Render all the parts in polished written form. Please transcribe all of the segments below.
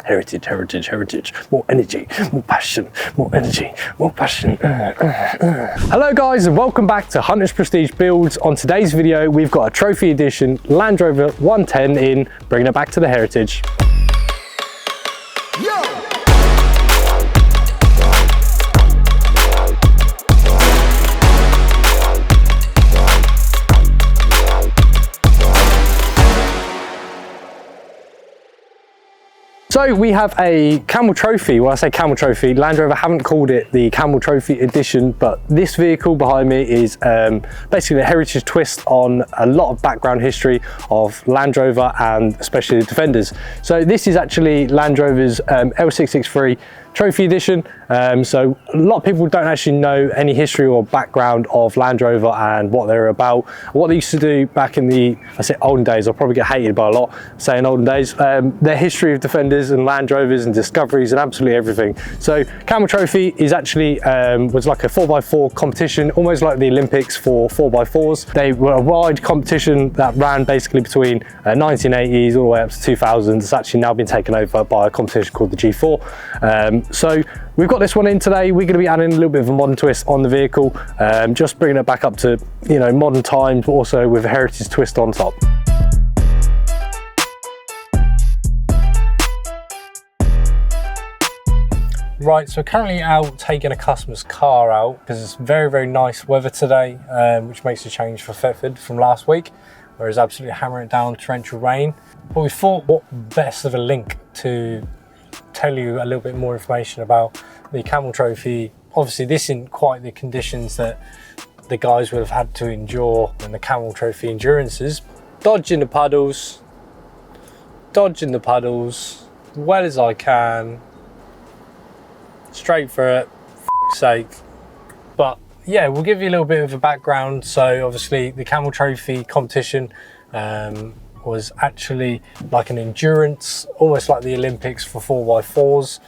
Heritage, heritage, heritage. More energy, more passion, more energy, more passion. Hello guys, and welcome back to Hunter's Prestige Builds. On today's video, we've got a trophy edition Land Rover 110 in, bringing it back to the heritage. So we have a Camel Trophy. When I say Camel Trophy, Land Rover haven't called it the Camel Trophy Edition, but this vehicle behind me is basically a heritage twist on a lot of background history of Land Rover and especially the Defenders. So this is actually Land Rover's L663 Trophy Edition. So a lot of people don't actually know any history or background of Land Rover and what they're about, what they used to do back in the, I say olden days, I'll probably get hated by a lot saying olden days, their history of Defenders and Land Rovers and discoveries and absolutely everything. So Camel Trophy is actually, was like a 4x4 competition, almost like the Olympics for 4x4s. They were a wide competition that ran basically between 1980s all the way up to 2000s. It's actually now been taken over by a competition called the G4. So we've got this one in today. We're going to be adding a little bit of a modern twist on the vehicle, just bringing it back up to, you know, modern times, but also with a heritage twist on top. Right, so currently out taking a customer's car out because it's very, very nice weather today, which makes a change for Thetford from last week, where it's absolutely hammering down torrential rain. But we thought, what best of a link to tell you a little bit more information about the Camel Trophy. Obviously this isn't quite the conditions that the guys would have had to endure in the Camel Trophy endurances. Dodging the puddles, well as I can, straight for it, for sake. But yeah, we'll give you a little bit of a background. So obviously the Camel Trophy competition was actually like an endurance, almost like the Olympics for 4x4s.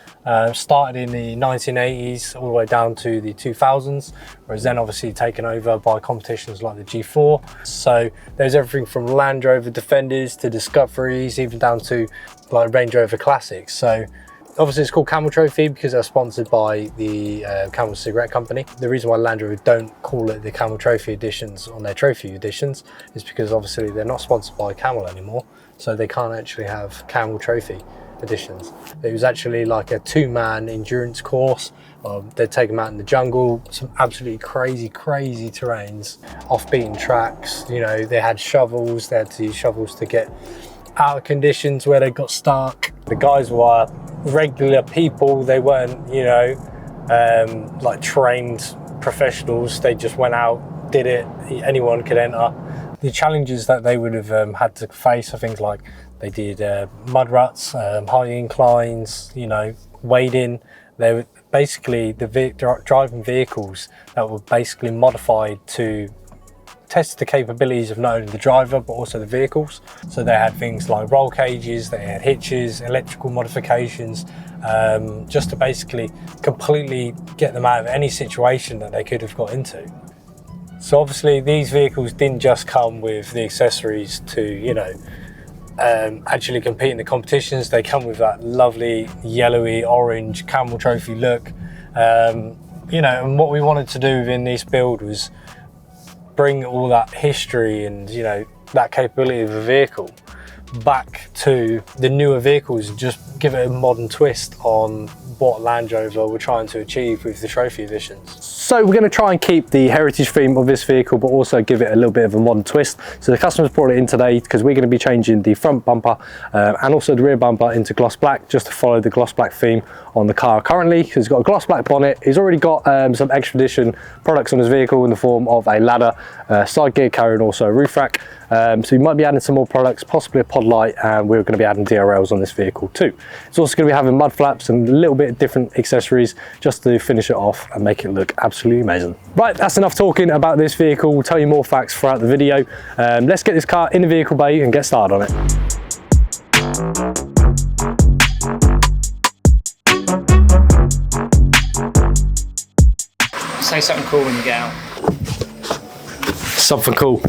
Started in the 1980s all the way down to the 2000s, whereas then obviously taken over by competitions like the G4. So there's everything from Land Rover Defenders to Discoveries, even down to like Range Rover Classics. So obviously it's called Camel Trophy because they're sponsored by the Camel cigarette company. The reason why Land Rover don't call it the Camel Trophy editions on their trophy editions is because obviously they're not sponsored by Camel anymore, so they can't actually have Camel Trophy editions. It was actually like a two-man endurance course. They'd take them out in the jungle, some absolutely crazy terrains, off-beaten tracks. You know, they had shovels, they had to use shovels to get out of conditions where they got stuck. The guys were regular people, they weren't, you know, like trained professionals. They just went out, did it, anyone could enter. The challenges that they would have had to face are things like they did mud ruts, high inclines, you know, wading. They were basically driving vehicles that were basically modified to test the capabilities of not only the driver but also the vehicles. So they had things like roll cages, they had hitches, electrical modifications, just to basically completely get them out of any situation that they could have got into. So obviously these vehicles didn't just come with the accessories to, you know, actually compete in the competitions. They come with that lovely yellowy orange Camel Trophy look, you know. And what we wanted to do within this build was bring all that history and, you know, that capability of a vehicle back to the newer vehicles and just give it a modern twist on what Land Rover were trying to achieve with the trophy editions. So we're going to try and keep the heritage theme of this vehicle but also give it a little bit of a modern twist. So the customers brought it in today because we're going to be changing the front bumper and also the rear bumper into gloss black, just to follow the gloss black theme on the car currently. He's got a gloss black bonnet. He's already got some expedition products on his vehicle in the form of a ladder, side gear carrier and also a roof rack. So we might be adding some more products, possibly a pod light, and we're going to be adding DRLs on this vehicle too. It's also going to be having mud flaps and a little bit of different accessories just to finish it off and make it look absolutely amazing. Right, that's enough talking about this vehicle. We'll tell you more facts throughout the video. Let's get this car in the vehicle bay and get started on it. Say something cool when you get out. Something cool.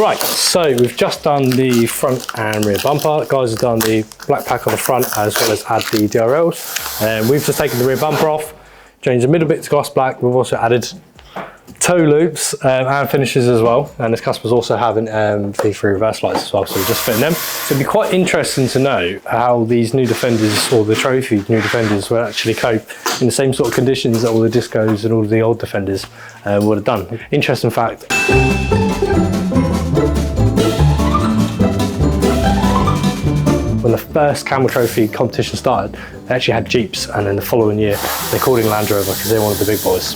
Right, so we've just done the front and rear bumper. The guys have done the black pack on the front as well as add the DRLs. And we've just taken the rear bumper off, changed the middle bit to gloss black. We've also added toe loops and finishes as well. And this customer's also having V3 reverse lights as well, so we're just fitting them. So it'd be quite interesting to know how these new Defenders, or the trophy new Defenders, will actually cope in the same sort of conditions that all the Discos and all the old Defenders would have done. Interesting fact. When the first Camel Trophy competition started, they actually had Jeeps, and then the following year they called in Land Rover because they wanted the big boys.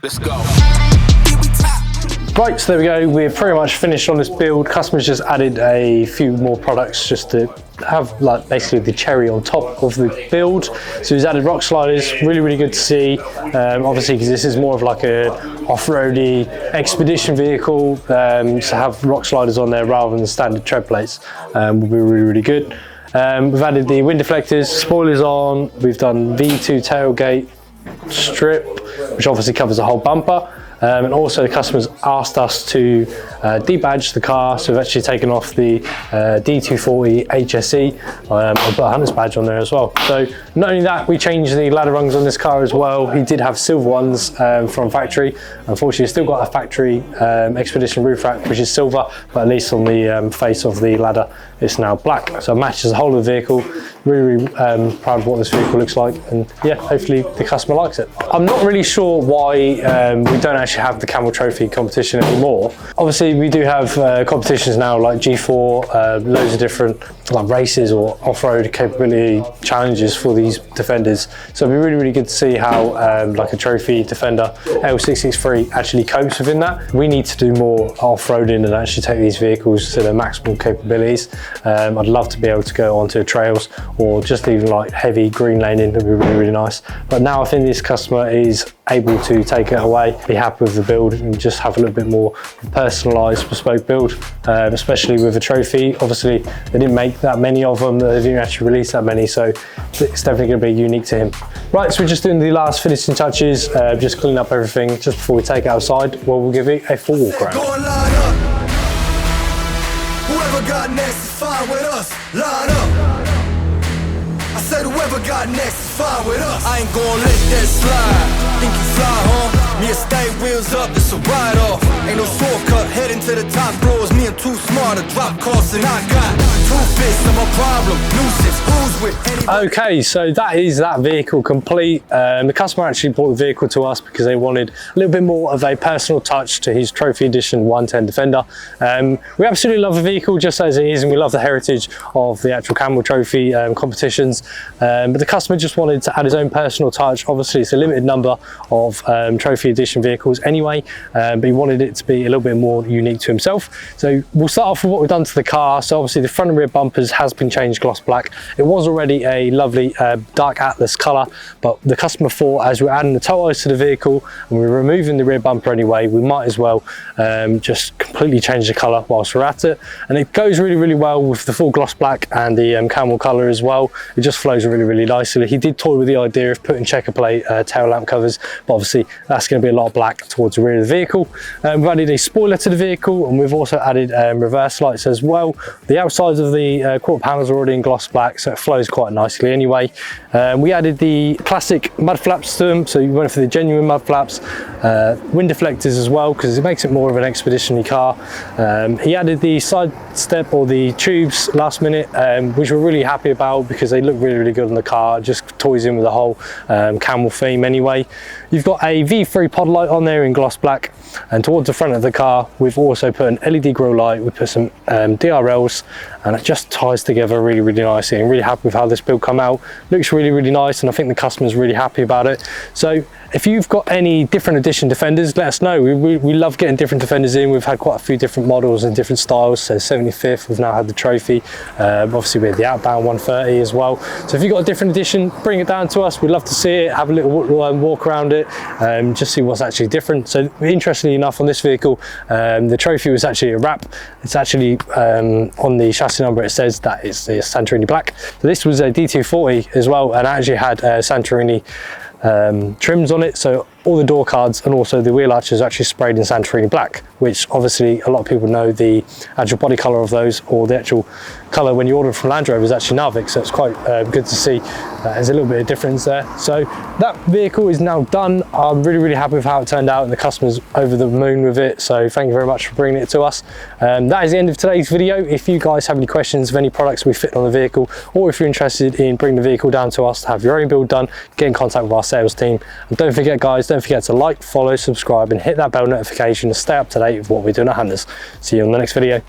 Let's go. Right, so there we go. We're pretty much finished on this build. Customers just added a few more products just to have like basically the cherry on top of the build. So he's added rock sliders, really good to see. Obviously, because this is more of like a off-roady expedition vehicle, to have rock sliders on there rather than standard tread plates will be really good. We've added the wind deflectors, spoilers on. We've done V2 tailgate strip, which obviously covers the whole bumper. And also the customers asked us to debadge the car, so we've actually taken off the D240 HSE and put a Hunter's badge on there as well. So not only that, we changed the ladder rungs on this car as well. He did have silver ones from factory. Unfortunately, still got a factory Expedition roof rack, which is silver, but at least on the face of the ladder, it's now black. So it matches the whole of the vehicle. Really proud of what this vehicle looks like, and yeah, hopefully the customer likes it. I'm not really sure why we don't actually have the Camel Trophy competition anymore. Obviously we do have competitions now like G4, loads of different like races or off-road capability challenges for these Defenders. So it'd be really good to see how like a Trophy Defender L663 actually copes within that. We need to do more off-roading and actually take these vehicles to their maximal capabilities. I'd love to be able to go onto trails or just even like heavy green laning. That'd be really nice. But now I think this customer is able to take it away, be happy with the build, and just have a little bit more personalised bespoke build, especially with a Trophy. Obviously they didn't make that many of them, they didn't actually release that many, so it's definitely going to be unique to him. Right, so we're just doing the last finishing touches, just cleaning up everything just before we take it outside. Well, we'll give it a full walk around. Whoever got next is fine with us. Line up. I said whoever got next is fine with us. I ain't gonna let that slide. Think you fly, huh? Me and stay wheels up, it's a ride off. Ain't no shortcut, heading to the top. Bros, me and too smart to drop costs, and I got two fists of a problem. Nuisance, who's with anybody? Okay, so that is that vehicle complete. The customer actually brought the vehicle to us because they wanted a little bit more of a personal touch to his Trophy Edition 110 Defender. We absolutely love the vehicle just as it is, and we love the heritage of the actual Camel Trophy competitions. But the customer just wanted to add his own personal touch. Obviously, it's a limited number of Trophy Edition vehicles anyway, but he wanted it to be a little bit more unique to himself. So we'll start off with what we've done to the car. So obviously the front and rear bumpers has been changed gloss black. It was already a lovely dark Atlas colour, but the customer thought as we're adding the tow eyes to the vehicle and we're removing the rear bumper anyway, we might as well just completely change the colour whilst we're at it. And it goes really well with the full gloss black and the camel colour as well. It just flows really nicely. He did toy with the idea of putting checker plate tail lamp covers, but obviously that's going to be a lot of black towards the rear of the vehicle. We've added a spoiler to the vehicle, and we've also added reverse ABS lights as well. The outsides of the quarter panels are already in gloss black, so it flows quite nicely anyway. We added the classic mud flaps to them, so you went for the genuine mud flaps. Wind deflectors as well, because it makes it more of an expedition car. He added the side step or the tubes last minute, which we're really happy about because they look really good on the car. Just toys in with the whole Camel theme anyway. You've got a V3 pod light on there in gloss black, and towards the front of the car we've also put an LED grille light. We put some DRLs, and it just ties together really nicely. I'm really happy with how this build come out. Looks really nice, and I think the customer's really happy about it. So if you've got any different edition Defenders, let us know. We love getting different Defenders in. We've had quite a few different models and different styles. So 75th, we've now had the Trophy. Obviously we had the Outbound 130 as well. So if you've got a different edition, bring it down to us. We'd love to see it, have a little walk around it, just see what's actually different. So interestingly enough, on this vehicle, the Trophy was actually a wrap. It's actually on the chassis number, it says that it's the Santorini black. So this was a D240 as well, and actually had Santorini trims on it, so all the door cards and also the wheel arches are actually sprayed in Santorini black, which obviously a lot of people know the actual body colour of those, or the actual colour when you order from Land Rover is actually Narvik, so it's quite good to see there's a little bit of difference there. So that vehicle is now done. I'm really happy with how it turned out, and the customer's over the moon with it, so thank you very much for bringing it to us. That is the end of today's video. If you guys have any questions of any products we fit on the vehicle, or if you're interested in bringing the vehicle down to us to have your own build done, get in contact with our sales team. And don't forget guys, don't forget to like, follow, subscribe and hit that bell notification to stay up to date with what we're doing at Hunters. See you on the next video.